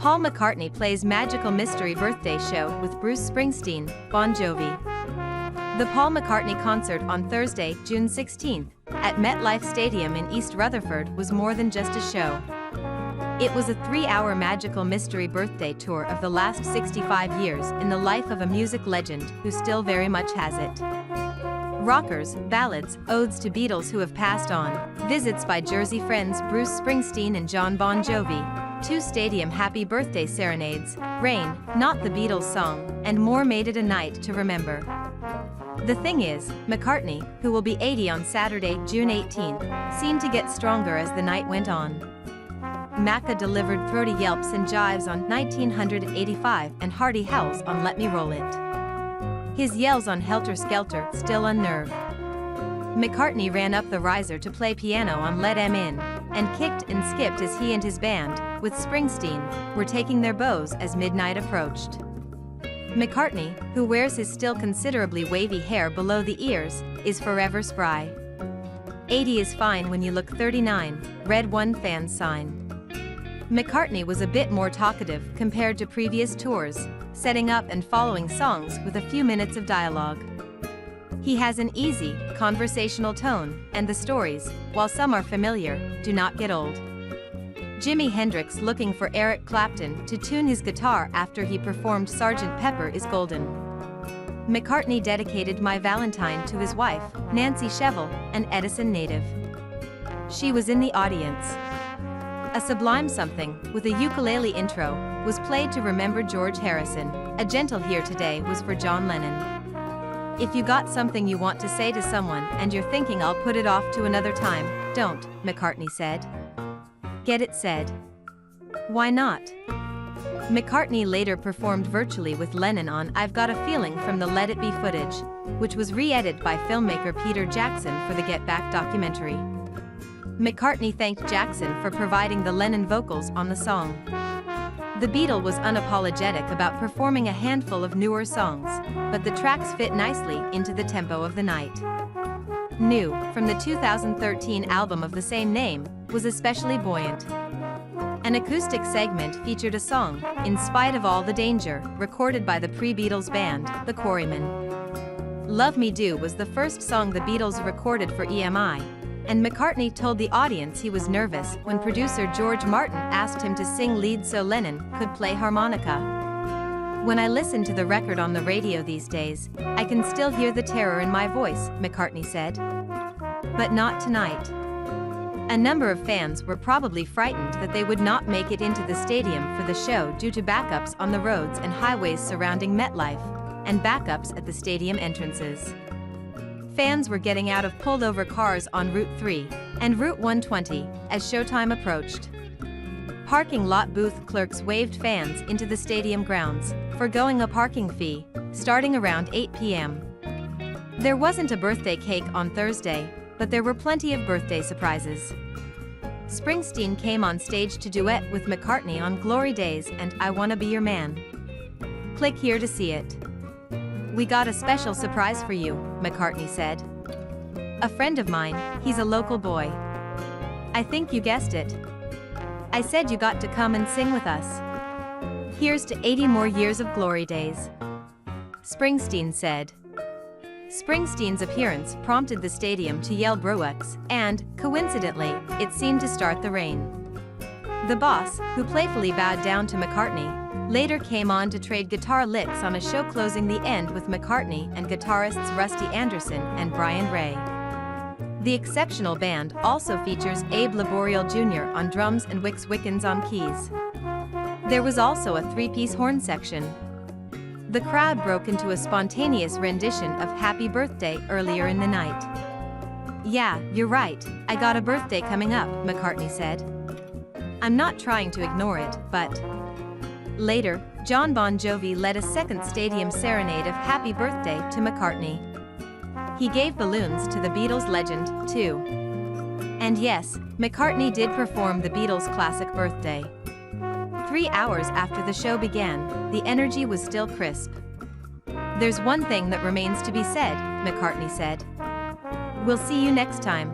Paul McCartney plays Magical Mystery Birthday Show with Bruce Springsteen, Bon Jovi. The Paul McCartney concert on Thursday, June 16, at MetLife Stadium in East Rutherford was more than just a show. It was a 3-hour magical mystery birthday tour of the last 65 years in the life of a music legend who still very much has it. Rockers, ballads, odes to Beatles who have passed on, visits by Jersey friends Bruce Springsteen and John Bon Jovi, 2 stadium happy birthday serenades, Rain, Not the Beatles song, and more made it a night to remember. The thing is, McCartney, who will be 80 on Saturday, June 18, seemed to get stronger as the night went on. Macca delivered throaty yelps and jives on 1985 and hearty howls on Let Me Roll It. His yells on Helter Skelter still unnerve. McCartney ran up the riser to play piano on Let 'Em In, and kicked and skipped as he and his band, with Springsteen, were taking their bows as midnight approached. McCartney, who wears his still considerably wavy hair below the ears, is forever spry. 80 is fine when you look 39, read one fan's sign. McCartney was a bit more talkative compared to previous tours, setting up and following songs with a few minutes of dialogue. He has an easy, conversational tone, and the stories, while some are familiar, do not get old. Jimi Hendrix looking for Eric Clapton to tune his guitar after he performed Sgt. Pepper is Golden. McCartney dedicated My Valentine to his wife, Nancy Shevell, an Edison native. She was in the audience. A sublime something, with a ukulele intro, was played to remember George Harrison. A gentle Here Today was for John Lennon. If you got something you want to say to someone and you're thinking I'll put it off to another time, don't, McCartney said. Get it said. Why not? McCartney later performed virtually with Lennon on I've Got a Feeling from the Let It Be footage, which was re-edited by filmmaker Peter Jackson for the Get Back documentary. McCartney thanked Jackson for providing the Lennon vocals on the song. The Beatle was unapologetic about performing a handful of newer songs, but the tracks fit nicely into the tempo of the night. New, from the 2013 album of the same name, was especially buoyant. An acoustic segment featured a song, In Spite of All the Danger, recorded by the pre-Beatles band, the Quarrymen. Love Me Do was the first song the Beatles recorded for EMI, and McCartney told the audience he was nervous when producer George Martin asked him to sing lead so Lennon could play harmonica. When I listen to the record on the radio these days, I can still hear the terror in my voice, McCartney said. But not tonight. A number of fans were probably frightened that they would not make it into the stadium for the show due to backups on the roads and highways surrounding MetLife, and backups at the stadium entrances. Fans were getting out of pulled-over cars on Route 3 and Route 120 as showtime approached. Parking lot booth clerks waved fans into the stadium grounds, forgoing a parking fee, starting around 8 p.m. There wasn't a birthday cake on Thursday, but there were plenty of birthday surprises. Springsteen came on stage to duet with McCartney on Glory Days and I Wanna Be Your Man. Click here to see it. We got a special surprise for you, McCartney said. A friend of mine, he's a local boy. I think you guessed it. I said you got to come and sing with us. Here's to 80 more years of Glory Days. Springsteen said. Springsteen's appearance prompted the stadium to yell Brooks, and, coincidentally, it seemed to start the rain. The boss, who playfully bowed down to McCartney, later came on to trade guitar licks on a show closing the end with McCartney and guitarists Rusty Anderson and Brian Ray. The exceptional band also features Abe Laboriel Jr. on drums and Wix Wickens on keys. There was also a 3-piece horn section. The crowd broke into a spontaneous rendition of Happy Birthday earlier in the night. Yeah, you're right, I got a birthday coming up, McCartney said. I'm not trying to ignore it, but... Later, John Bon Jovi led a second stadium serenade of Happy Birthday to McCartney. He gave balloons to the Beatles legend, too. And yes, McCartney did perform the Beatles' classic Birthday. 3 hours after the show began, the energy was still crisp. There's one thing that remains to be said, McCartney said. We'll see you next time.